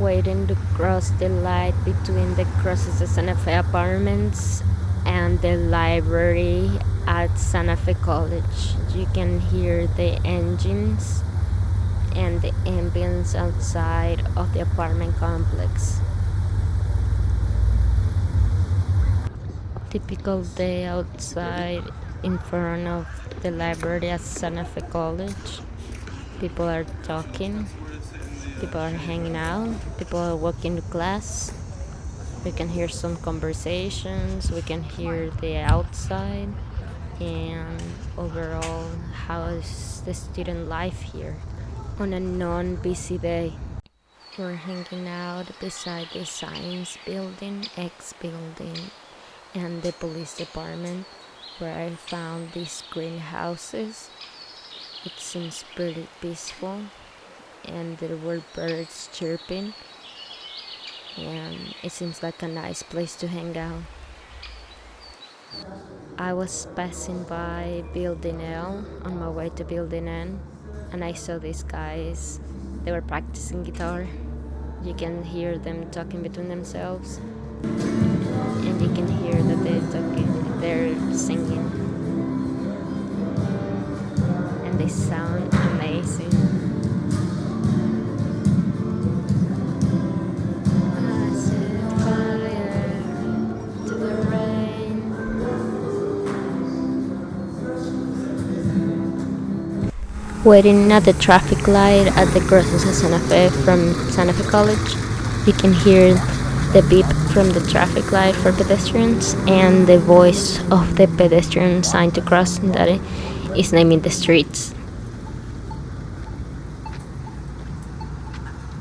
waiting to cross the light between the crosses of Santa Fe Apartments and the library at Santa Fe College. You can hear the engines and the ambience outside of the apartment complex. Typical day outside in front of the library at Santa Fe College. People are talking, people are hanging out, people are walking to class. We can hear some conversations, we can hear the outside, and overall, how is the student life here on a non-busy day. We're hanging out beside the science building, X building, and the police department, where I found these greenhouses. It seems pretty peaceful, and there were birds chirping, and it seems like a nice place to hang out. I was passing by Building L on my way to Building N, and I saw these guys. They were practicing guitar. You can hear them talking between themselves, and you can hear that they're singing, and they sound amazing. I set fire to the rain. Waiting at the traffic light at the crossings of Santa Fe from Santa Fe College, you can hear the beep from the traffic light for pedestrians and the voice of the pedestrian sign to cross that is naming the streets.